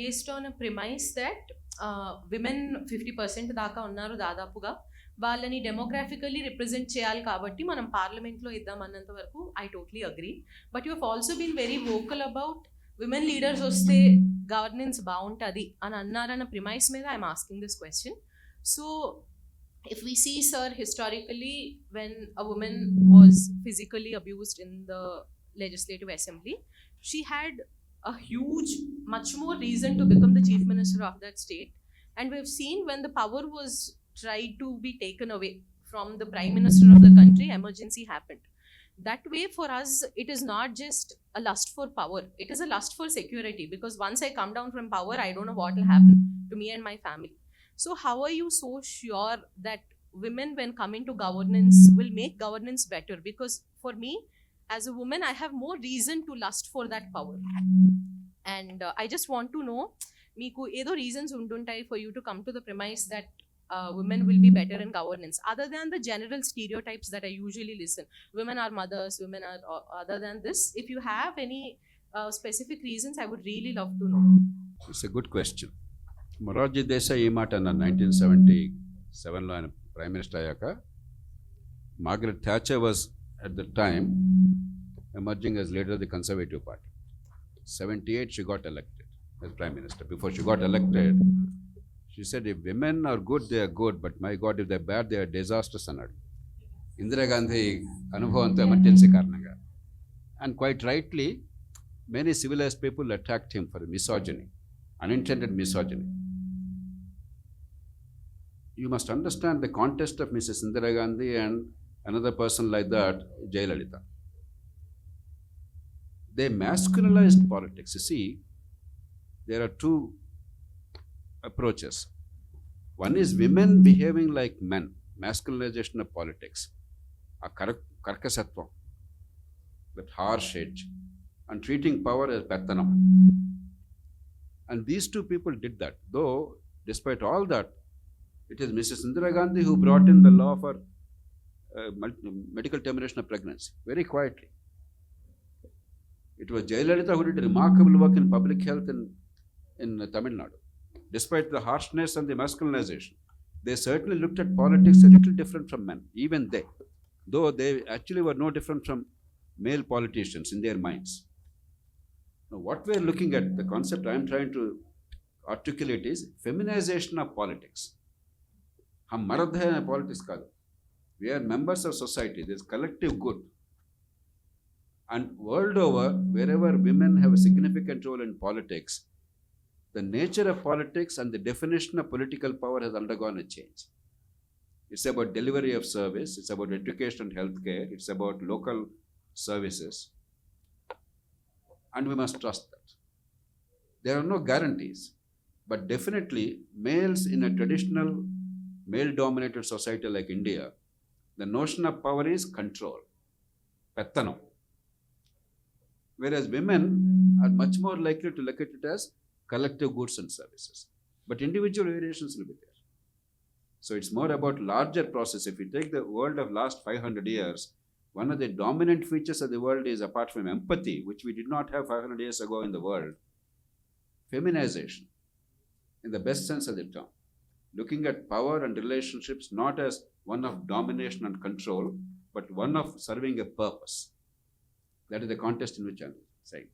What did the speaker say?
based on a premise that women 50% దాకా ఉన్నారు దాదాపుగా, వాళ్ళని డెమోగ్రాఫికల్లీ రిప్రజెంట్ చేయాలి కాబట్టి మనం పార్లమెంట్లో ఇద్దాం అన్నంత వరకు I totally agree. But you have also been very vocal about women leaders వస్తే గవర్నెన్స్ బాగుంటుంది అని అన్నారన్న ప్రిమైస్ మీద I'm asking this question. So if we see, sir, historically, when a woman was physically abused in the legislative assembly, she had a huge, much more reason to become the chief minister of that state. And we've seen when the power was tried to be taken away from the prime minister of the country, emergency happened. That way, for us, it is not just a lust for power, it is a lust for security, because once I come down from power, I don't know what will happen to me and my family. So how are you so sure that women, when coming to governance, will make governance better? Because for me, as a woman, I have more reason to lust for that power. And I just want to know, meeku edo reasons unduntai for you to come to the premise that women will be better in governance, other than the general stereotypes that I usually listen. Women are mothers, women are other than this. If you have any specific reasons, I would really love to know. It's a good question. Morarji Desai ఈ మాట అన్నారు 1977లో ఆయన prime minister అయ్యాక. Margaret Thatcher was at the time emerging as leader of the conservative party. 78 she got elected as prime minister. Before she got elected, she said, if women are good, they are good, but my God, if they're bad, they are disastrous అన్నాడు. ఇందిరాగాంధీ అనుభవంతో emergency కారణంగా. And quite rightly, many civilized people attacked him for misogyny, unintended misogyny. You must understand the context of Mrs. Indira Gandhi and another person like that, Jayalalitha. They masculinized politics. You see, there are two approaches. One is women behaving like men, masculinization of politics, a karkasatvam, that harsh edge, and treating power as pettanam. And these two people did that. Though, despite all that, it is Mrs. Indira Gandhi who brought in the law for medical termination of pregnancy, very quietly. It was Jayalalitha who did remarkable work in public health in Tamil Nadu. Despite the harshness and the masculinization, they certainly looked at politics a little different from men, even they. Though they actually were no different from male politicians in their minds. Now, what we are looking at, the concept I am trying to articulate is feminization of politics. हम मर्द हैं politics काదు. We are members of society. There is collective good. And world over, wherever women have a significant role in politics, the nature of politics and the definition of political power has undergone a change. It's about delivery of service. It's about education and healthcare. It's about local services. And we must trust that. There are no guarantees. But definitely, males in a traditional male-dominated society like India, the notion of power is control, pettanam. Whereas women are much more likely to look at it as collective goods and services. But individual variations will be there. So it's more about larger process. If you take the world of last 500 years, one of the dominant features of the world is, apart from empathy, which we did not have 500 years ago in the world, feminization, in the best sense of the term. Looking at power and relationships not as one of domination and control, but one of serving a purpose. That is the context in which I am saying.